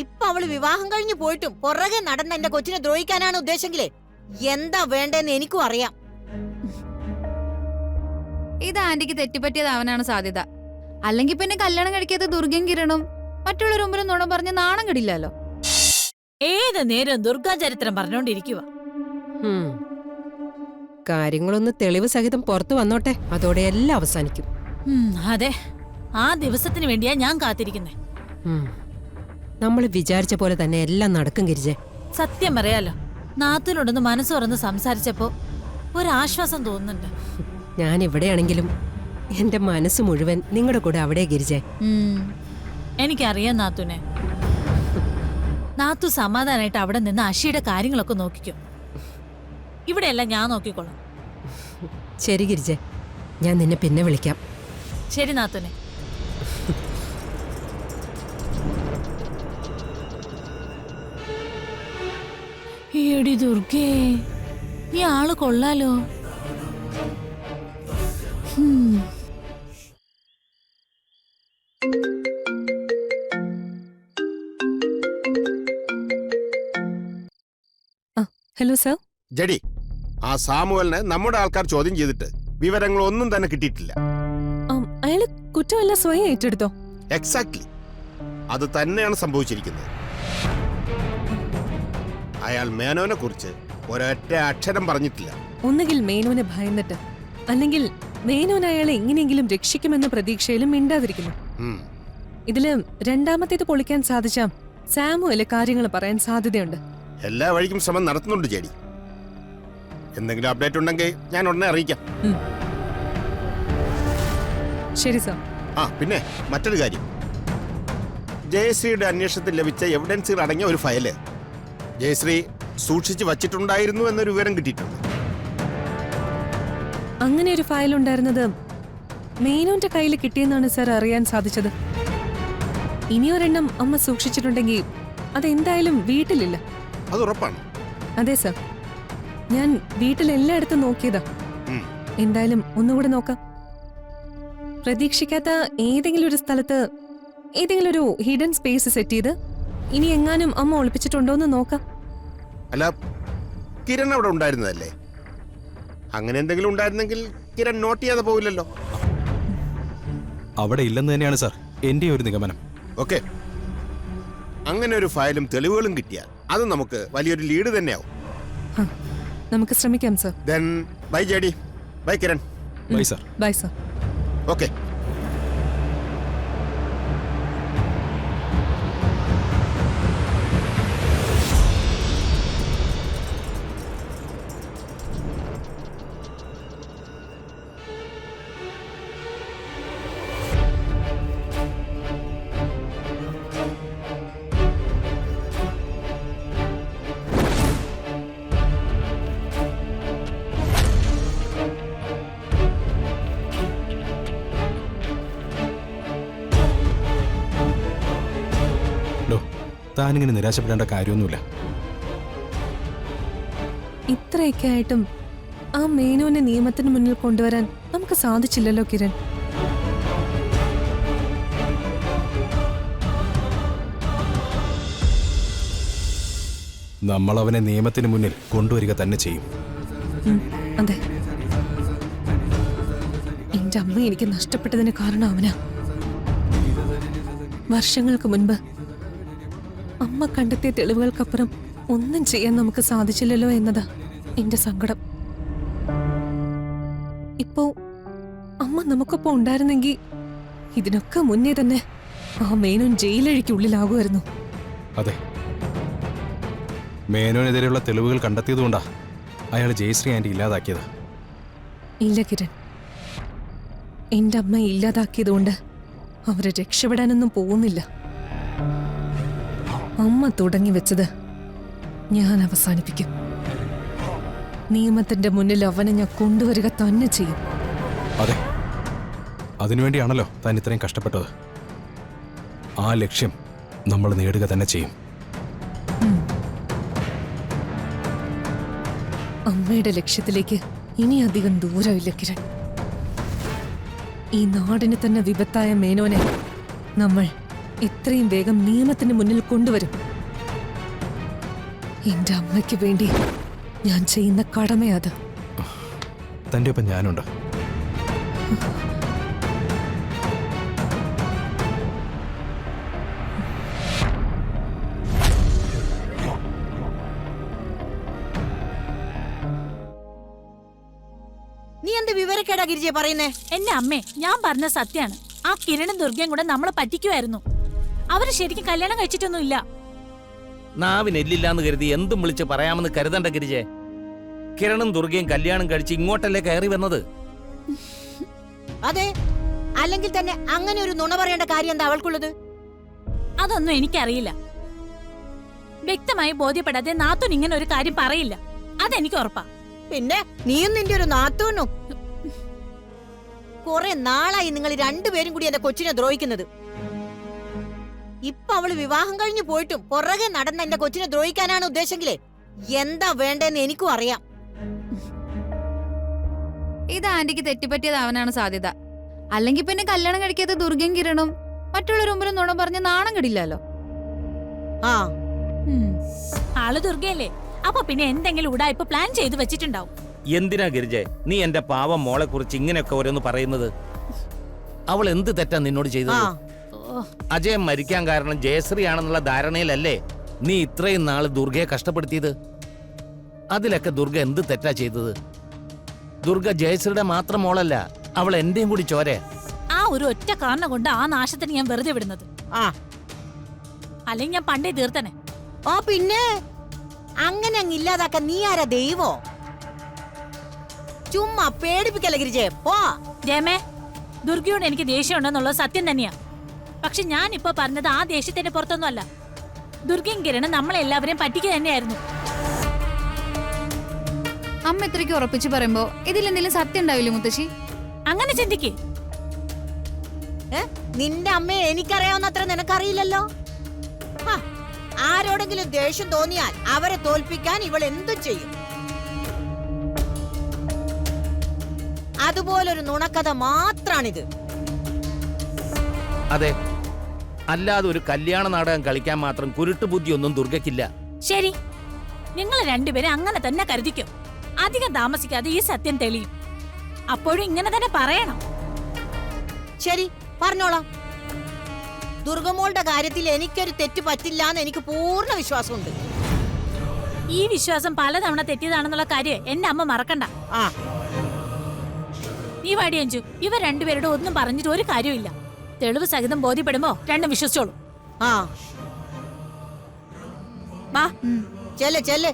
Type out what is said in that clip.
ഇപ്പൊ അവള് വിവാഹം കഴിഞ്ഞു പോയിട്ടും പുറകെ നടന്ന എന്റെ കൊച്ചിനെ ദ്രോഹിക്കാനാണ് ഉദ്ദേശമെങ്കിലേ എന്താ വേണ്ടെന്ന് എനിക്കും അറിയാം. ഇത് ആന്റിക്ക് തെറ്റിപ്പറ്റിയതാവാനാണ് സാധ്യത. അല്ലെങ്കിൽ പിന്നെ കല്യാണം കഴിക്കാത്ത ദുർഗയും കിരണും മറ്റുള്ളവർ മുമ്പിൽ നുണ പറഞ്ഞ് നാണം കെടില്ലല്ലോ. ഏത് നേരം ദുർഗാചരിത്രം പറഞ്ഞോണ്ടിരിക്കുക. കാര്യങ്ങളൊന്ന് തെളിവ് സഹിതം പുറത്തു വന്നോട്ടെ, അതോടെ എല്ലാം അവസാനിക്കും. അതെ, ആ ദിവസത്തിന് വേണ്ടിയാ ഞാൻ കാത്തിരിക്കുന്നേ. നമ്മൾ വിചാരിച്ച പോലെ തന്നെ എല്ലാം നടക്കും ഗിരിജെ. സത്യം പറയാലോ, നാത്തിനോടൊന്ന് മനസ്സ് തുറന്ന് സംസാരിച്ചപ്പോ ഒരാശ്വാസം തോന്നുന്നുണ്ട്. ഞാൻ ഇവിടെയാണെങ്കിലും എന്റെ മനസ്സ് മുഴുവൻ നിങ്ങളുടെ കൂടെ അവിടെ ഗിരിജെ. എനിക്കറിയാം നാത്തുനെ. നാത്തു സമാധാനായിട്ട് അവിടെ നിന്ന് അഷിയുടെ കാര്യങ്ങളൊക്കെ നോക്കിക്കോ. ഇവിടെയല്ല ഞാൻ നോക്കിക്കോളാം. ശരി ഗിരിജെ, ഞാൻ നിന്നെ പിന്നെ വിളിക്കാം. ശരി നാത്തുനെ. എടി ദുർഗേ, ഈ ആള് കൊള്ളാലോ. Hello sir. ജഡി, ആ സാമുവലിനെ നമ്മുടെ ആൾക്കാർ ചോദ്യം ചെയ്തിട്ട് വിവരങ്ങളൊന്നും തന്നെ കിട്ടിയിട്ടില്ല. അയാള് കുറ്റമല്ല സ്വയം ഏറ്റെടുത്തോ? എക്സാക്ട്ലി അത് തന്നെയാണ് സംഭവിച്ചിരിക്കുന്നത്. അയാൾ മേനോനെ കുറിച്ച് ഒരൊറ്റ അക്ഷരം പറഞ്ഞിട്ടില്ല. ഒന്നുകിൽ മേനോനെ ഭയന്നിട്ട്, അല്ലെങ്കിൽ മേനോൻ അയാളെ എങ്ങനെയെങ്കിലും രക്ഷിക്കുമെന്ന പ്രതീക്ഷയിലും മിണ്ടാതിരിക്കുന്നു. ഇതില് രണ്ടാമത്തേത് പൊളിക്കാൻ സാധിച്ച സാമുവല് കാര്യങ്ങൾ പറയാൻ സാധ്യതയുണ്ട്. എല്ലാ വഴിക്കും ശ്രമം നടത്തുന്നുണ്ട് ജഡി. എന്തെങ്കിലും അപ്ഡേറ്റ് ഉണ്ടെങ്കിൽ ഞാൻ ഉടനെ അറിയിക്കാം. ശരി സർ. പിന്നെ മറ്റൊരു കാര്യം, ജയശ്രീയുടെ അന്വേഷണത്തിൽ ലഭിച്ച എവിഡൻസുകൾ അടങ്ങിയ ഒരു ഫയല് ജയശ്രീ സൂക്ഷിച്ചു വച്ചിട്ടുണ്ടായിരുന്നു എന്നൊരു വിവരം കിട്ടിയിട്ടുണ്ട്. അങ്ങനെ ഒരു ഫയൽ ഉണ്ടായിരുന്നത് മേനോന്റെ കയ്യിൽ കിട്ടിയെന്നാണ് സർ അറിയാൻ സാധിച്ചത്. ഇനിയൊരെണ്ണം അമ്മ സൂക്ഷിച്ചിട്ടുണ്ടെങ്കിൽ അതെന്തായാലും വീട്ടിലില്ല. അത് ഉറപ്പാണ്. അതെ സർ, ഞാൻ വീട്ടിലെല്ലായിടത്തും നോക്കിയതാ. എന്തായാലും ഒന്നുകൂടെ നോക്കാം. പ്രതീക്ഷിക്കാത്ത ഏതെങ്കിലും ഒരു സ്ഥലത്ത് ഏതെങ്കിലും ഒരു ഹിഡൻ സ്പേസ് സെറ്റ് ചെയ്ത് ഇനി എങ്ങാനും അമ്മ ഒളിപ്പിച്ചിട്ടുണ്ടോന്ന് നോക്കാം. അല്ല, കിരൺ അവിടെ ഉണ്ടായിരുന്നതല്ലേ? അങ്ങനെ എന്തെങ്കിലും ഉണ്ടായിരുന്നെങ്കിൽ കിരൺ നോട്ട് ചെയ്യാതെ പോവില്ലല്ലോ. അവിടെ ഇല്ലെന്ന് തന്നെയാണ് സാർ എന്റെ ഒരു നിഗമനം. ഓക്കെ, അങ്ങനെ ഒരു ഫയലും തെളിവുകളും കിട്ടിയാൽ അത് നമുക്ക് വലിയൊരു ലീഡ് തന്നെയാവും. നമുക്ക് ശ്രമിക്കാം sir. Then bye JD, bye Kiran. Bye sir. Bye sir. Okay. താനിങ്ങനെ നിരാശപ്പെടേണ്ട കാര്യമൊന്നുമില്ല. ഇത്രയൊക്കെ ആയിട്ടും ആ മേനോനെ നിയമത്തിന് മുന്നിൽ കൊണ്ടുവരാൻ നമുക്ക് സാധിച്ചില്ലല്ലോ കിരൺ. നമ്മൾ അവനെ നിയമത്തിന് മുന്നിൽ കൊണ്ടുവരിക തന്നെ ചെയ്യും. അതെ, എന്റെ അമ്മ എനിക്ക് നഷ്ടപ്പെട്ടതിന് കാരണം അവനാ. വർഷങ്ങൾക്ക് മുൻപ് അമ്മ കണ്ടെത്തിയ തെളിവുകൾക്കപ്പുറം ഒന്നും ചെയ്യാൻ നമുക്ക് സാധിച്ചില്ലല്ലോ എന്നതാ എന്റെ സങ്കടം. ഇപ്പോ അമ്മ നമുക്കൊപ്പം ഉണ്ടായിരുന്നെങ്കിൽ ഇതിനൊക്കെ മുന്നേ തന്നെ ആ മേനോൻ ജയിലഴിക്കുള്ളിലാകുമായിരുന്നു. അതെ, മേനോനെതിരെയുള്ള തെളിവുകൾ കണ്ടെത്തിയതുകൊണ്ടാ അയാൾ ജയശ്രീ ആന്റി ഇല്ലാതാക്കിയത്. ഇല്ല കിരൺ, എന്റെ അമ്മ ഇല്ലാതാക്കിയതുകൊണ്ട് അവരെ രക്ഷപ്പെടാനൊന്നും പോകുന്നില്ല. അമ്മ തുടങ്ങി വെച്ചത് ഞാൻ അവസാനിപ്പിക്കും. നിയമത്തിന്റെ മുന്നിൽ അവനെ ഞാൻ കൊണ്ടുവരിക തന്നെ ചെയ്യും. അതെ, അതിനുവേണ്ടിയാണല്ലോ താൻ ഇത്രയും കഷ്ടപ്പെട്ടത്. ആ ലക്ഷ്യം നമ്മൾ നേടുക തന്നെ ചെയ്യും. അമ്മയുടെ ലക്ഷ്യത്തിലേക്ക് ഇനി അധികം ദൂരമില്ല കിരൺ. ഈ നാടിന് തന്നെ വിപത്തായ മേനോനെ നമ്മൾ എത്രയും വേഗം നിയമത്തിന് മുന്നിൽ കൊണ്ടുവരും. എന്റെ അമ്മയ്ക്ക് വേണ്ടി ഞാൻ ചെയ്യുന്ന കടമയത്. തൻ്റെ ഒപ്പം ഞാനുണ്ട്. നീ എന്ത് വിവരക്കേടാ ഗിരിജയെ പറയുന്നേ? എന്റെ അമ്മേ, ഞാൻ പറഞ്ഞ സത്യാണ്. ആ കിരണും ദുർഗയും കൂടെ നമ്മളെ പറ്റിക്കുമായിരുന്നു. അവര് ശരിക്കും കല്യാണം കഴിച്ചിട്ടൊന്നുമില്ല. നാവിനെല്ലില്ലാന്ന് കരുതി എന്തും വിളിച്ച് പറയാമെന്ന് കരുതണ്ട ഗിരിജെ. കിരണും ദുർഗയും കല്യാണം കഴിച്ച് ഇങ്ങോട്ടല്ലേ കയറി വന്നത്? അതെ, അല്ലെങ്കിൽ തന്നെ അങ്ങനെ ഒരു നുണ പറയേണ്ട കാര്യം എന്താ അവൾക്കുള്ളത്? അതൊന്നും എനിക്കറിയില്ല. വ്യക്തമായി ബോധ്യപ്പെടാതെ നാത്തൂൻ ഇങ്ങനെ ഒരു കാര്യം പറയില്ല. അതെനിക്ക് ഉറപ്പാ. പിന്നെ നീയും നിന്റെ ഒരു നാത്തൂനും. കുറെ നാളായി നിങ്ങൾ രണ്ടുപേരും കൂടി എന്റെ കൊച്ചിനെ ദ്രോഹിക്കുന്നത്. ഇപ്പൊ അവള് വിവാഹം കഴിഞ്ഞു പോയിട്ടും പുറകെ നടന്ന എന്റെ കൊച്ചിനെ ദ്രോഹിക്കാനാണ് ഉദ്ദേശമെങ്കിലേ എന്താ വേണ്ടെന്ന് എനിക്കും അറിയാം. ഇത് ആന്റിക്ക് തെറ്റിപ്പറ്റിയതാവാനാണ് സാധ്യത. അല്ലെങ്കിൽ പിന്നെ കല്യാണം കഴിക്കാത്ത ദുർഗയും കിരണും മറ്റുള്ളവർ മുമ്പിൽ നുണ പറഞ്ഞ് നാണം കിടില്ലല്ലോ. ആ, ആള് ദുർഗയല്ലേ, അപ്പൊ പിന്നെ എന്തെങ്കിലും ഉടായിപ്പ് പ്ലാൻ ചെയ്ത് വെച്ചിട്ടുണ്ടാവും. എന്തിനാ ഗിരിജെ നീ എന്റെ പാവം മോളെ കുറിച്ച് ഇങ്ങനെയൊക്കെ ഓരോന്ന് പറയുന്നത്? അവൾ എന്ത് തെറ്റാ നിന്നോട് ആ, ചെയ്തത്? അജയൻ മരിക്കാൻ കാരണം ജയശ്രീ ആണെന്നുള്ള ധാരണയിലല്ലേ നീ ഇത്രയും നാള് ദുർഗയെ കഷ്ടപ്പെടുത്തിയത്? അതിലൊക്കെ ദുർഗ എന്ത് തെറ്റാ ചെയ്തത്? ദുർഗ ജയശ്രീയുടെ മാത്രം മോളല്ല, അവൾ എന്റെയും കൂടി ചോരെ. ആ ഒരു ഒറ്റ കാരണം കൊണ്ട് ആ നാശത്തിന് ഞാൻ വെറുതെ വിടുന്നത്. ആ, അല്ലെങ്കിൽ ഞാൻ പണ്ടേ തീർത്തനെ. ആ പിന്നെ അങ്ങനെ അങ്ങ് ഇല്ലാതാക്കാൻ നീ ആരാ, ദൈവോ? ചുമ്മാ പേടിപ്പിക്കല്ല ഗിരിജയെ, പോ. രമേ, ദുർഗയോട് എനിക്ക് ദേഷ്യമുണ്ടെന്നുള്ളത് സത്യം തന്നെയാ. പക്ഷെ ഞാൻ ഇപ്പൊ പറഞ്ഞത് ആ ദേഷ്യത്തിന്റെ പുറത്തൊന്നും അല്ല. ദുർഗയും കിരണും നമ്മളെല്ലാവരെയും പറ്റിക്കുക തന്നെയായിരുന്നു. അമ്മ ഇത്രയ്ക്ക് ഉറപ്പിച്ച് പറയുമ്പോ ഇതിലെന്തെങ്കിലും സത്യം ഉണ്ടാവില്ലേ മുത്തശ്ശി? അങ്ങനെ ചിന്തിക്കേ. നിന്റെ അമ്മയെ എനിക്കറിയാവുന്നത്ര നിനക്കറിയില്ലല്ലോ. ഹാ, ആരോടെങ്കിലും ദേഷ്യം തോന്നിയാൽ അവരെ തോൽപ്പിക്കാൻ ഇവൾ എന്തും ചെയ്യും. അതുപോലൊരു നുണക്കഥ മാത്രാണിത്. അതെ, അല്ലാതെ ഒരു കല്യാണ നാടകം കളിക്കാൻ മാത്രം കുരുട്ടുബുദ്ധി ഒന്നും ദുർഗയ്ക്കില്ല. ശരി, നിങ്ങൾ രണ്ടുപേരും അങ്ങനെ തന്നെ കരുതിക്കും. അധികം താമസിക്കാതെ ഈ സത്യം തെളിയും. അപ്പോഴും ഇങ്ങനെ തന്നെ പറയണം. ശരി, പറഞ്ഞോളാം. ദുർഗമോളുടെ കാര്യത്തിൽ എനിക്കൊരു തെറ്റ് പറ്റില്ല എന്ന് എനിക്ക് പൂർണ്ണ വിശ്വാസമുണ്ട്. ഈ വിശ്വാസം പലതവണ തെറ്റിയതാണെന്നുള്ള കാര്യം എന്റെ അമ്മ മറക്കണ്ട. ആ, നീ വാടി അഞ്ചു, ഇവർ രണ്ടുപേരോട് ഒന്നും പറഞ്ഞിട്ട് ഒരു കാര്യമില്ല. തെളിവ് സഹിതം ബോധ്യപ്പെടുമ്പോ രണ്ടും വിശ്വസിച്ചോളൂ. ആ, വാ. ചെല്ല് ചെല്ല്.